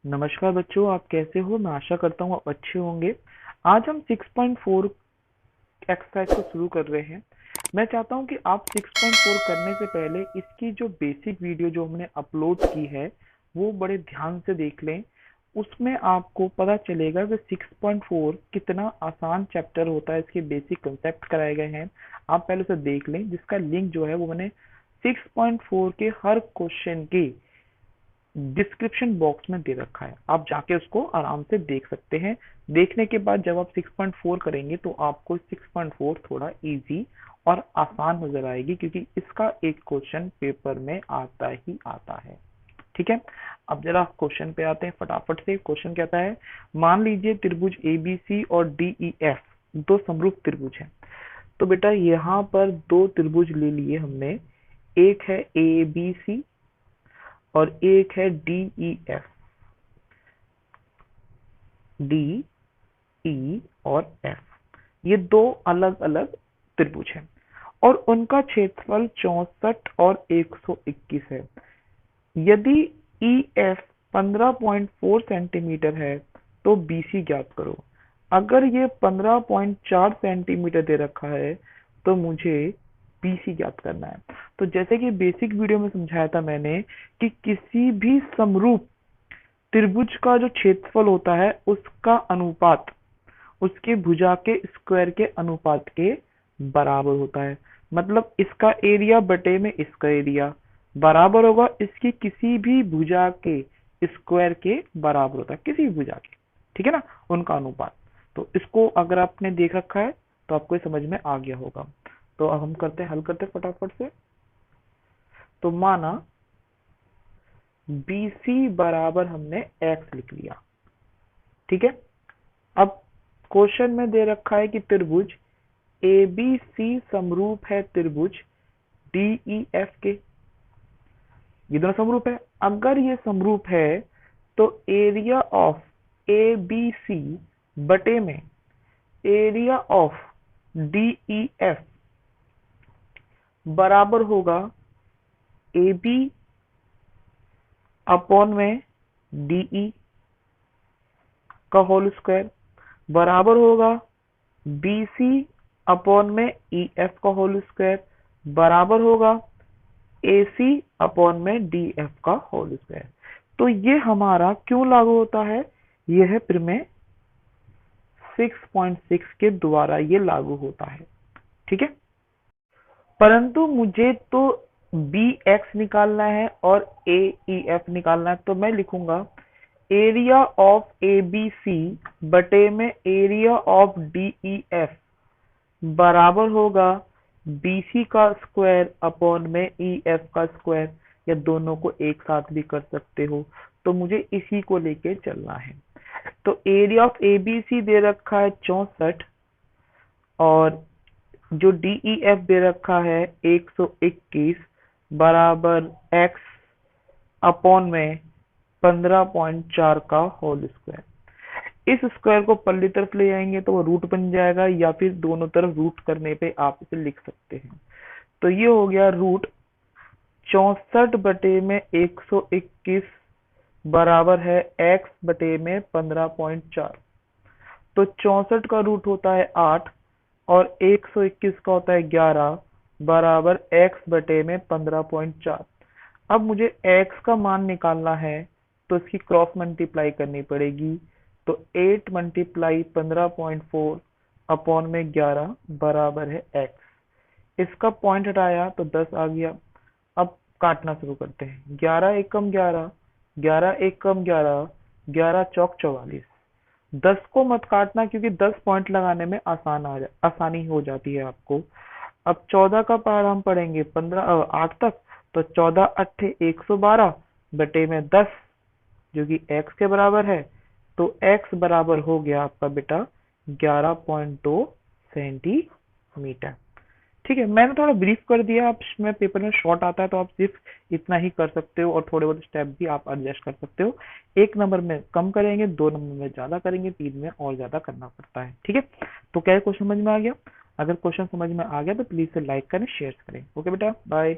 नमस्कार बच्चों, आप कैसे हो? मैं आशा करता हूँ आप अच्छे होंगे। आज हम 6.4 एक्सरसाइज को शुरू कर रहे हैं। मैं चाहता हूँ कि आप 6.4 करने से पहले इसकी जो बेसिक वीडियो जो हमने अपलोड की है वो बड़े ध्यान से देख लें। उसमें आपको पता चलेगा कि 6.4 कितना आसान चैप्टर होता है, इसके बेसिक कंसेप्ट कराए गए हैं। आप पहले उसे देख लें, जिसका लिंक जो है वो मैंने 6.4 के हर क्वेश्चन के डिस्क्रिप्शन बॉक्स में दे रखा है। आप जाके उसको आराम से देख सकते हैं। देखने के बाद जब आप 6.4 करेंगे तो आपको 6.4 थोड़ा इजी और आसान नजर आएगी, क्योंकि इसका एक क्वेश्चन पेपर में आता ही आता है। ठीक है, अब जरा क्वेश्चन पे आते हैं फटाफट से। क्वेश्चन कहता है, मान लीजिए त्रिभुज एबीसी और डीईएफ दो समरूप त्रिभुज हैं। तो बेटा यहाँ पर दो त्रिभुज ले लिए हमने, एक है ए बी सी और एक है D E F. D E और एफ, ये दो अलग अलग त्रिभुज हैं और उनका क्षेत्रफल 64 और 121 है। यदि ई एफ 15.4 सेंटीमीटर है तो बी सी ज्ञात करो। अगर ये 15.4 सेंटीमीटर दे रखा है तो मुझे बी सी ज्ञात करना है। तो जैसे कि बेसिक वीडियो में समझाया था मैंने कि किसी भी समरूप त्रिभुज का जो क्षेत्रफल होता है उसका अनुपात उसके भुजा के स्क्वायर के अनुपात के बराबर होता है। मतलब इसका एरिया बटे में इसका एरिया बराबर होगा इसकी किसी भी भुजा के स्क्वायर के बराबर होता है, किसी भी भुजा के। ठीक है ना, उनका अनुपात। तो इसको अगर आपने देख रखा है तो आपको समझ में आ गया होगा। तो अब हम करते हैं, हल करते हैं फटाफट से। तो माना बी सी बराबर हमने एक्स लिख लिया। ठीक है, अब क्वेश्चन में दे रखा है कि त्रिभुज ए बी सी समरूप है त्रिभुज डी ई एफ के। ये दोनों समरूप है। अगर ये समरूप है तो area of A B C बटे में area of D E F बराबर होगा ए बी अपॉन में डीई का होल स्क्वायर बराबर होगा बी सी अपॉन में ई एफ का होल स्क्वायर बराबर होगा ए सी अपॉन में डी एफ का होल स्क्वायर। तो ये हमारा क्यों लागू होता है? यह है प्रमेय 6.6 के द्वारा ये लागू होता है। ठीक है, परंतु मुझे तो बी एक्स निकालना है और ए ई एफ निकालना है। तो मैं लिखूंगा area of A B C बटे में area of D E F बराबर होगा बी सी का स्क्वायर अपॉन में ई एफ का स्क्वायर, या दोनों को एक साथ भी कर सकते हो। तो मुझे इसी को लेके चलना है। तो area of A B C दे रखा है 64 और जो डी ई एफ दे रखा है 121 बराबर एक्स अपॉन में 15.4 का होल स्क्वायर। इस स्क्वायर को पल्ली तरफ ले आएंगे तो वो रूट बन जाएगा, या फिर दोनों तरफ रूट करने पे आप इसे लिख सकते हैं। तो ये हो गया रूट 64 बटे में 121 बराबर है एक्स बटे में 15.4। तो 64 का रूट होता है 8 और 121 का होता है 11 बराबर x बटे में 15.4। अब मुझे x का मान निकालना है तो इसकी क्रॉस मल्टीप्लाई करनी पड़ेगी। तो 8 मल्टीप्लाई 15.4 अपॉन में 11 बराबर है x। इसका पॉइंट हटाया तो 10 आ गया। अब काटना शुरू करते हैं। 11 एकम 11, 11 एकम 11, 11 चौक 44। 10 को मत काटना क्योंकि 10 पॉइंट लगाने में आसानी हो जाती है आपको। अब 14 का पहाड़ हम पढ़ेंगे 8 तक। तो 14 अट्ठे 112 बटे में 10 जो कि x के बराबर है। तो x बराबर हो गया आपका बेटा 11.2 सेंटीमीटर। ठीक है, मैंने थोड़ा ब्रीफ कर दिया। आप इसमें पेपर में शॉर्ट आता है तो आप सिर्फ इतना ही कर सकते हो और थोड़े बहुत स्टेप भी आप एडजस्ट कर सकते हो। एक नंबर में कम करेंगे, 2 नंबर में ज्यादा करेंगे, 3 में और ज्यादा करना पड़ता है। ठीक है, तो क्या क्वेश्चन समझ में आ गया? अगर क्वेश्चन समझ में आ गया तो प्लीज से लाइक करें, शेयर करें। ओके बेटा, बाय।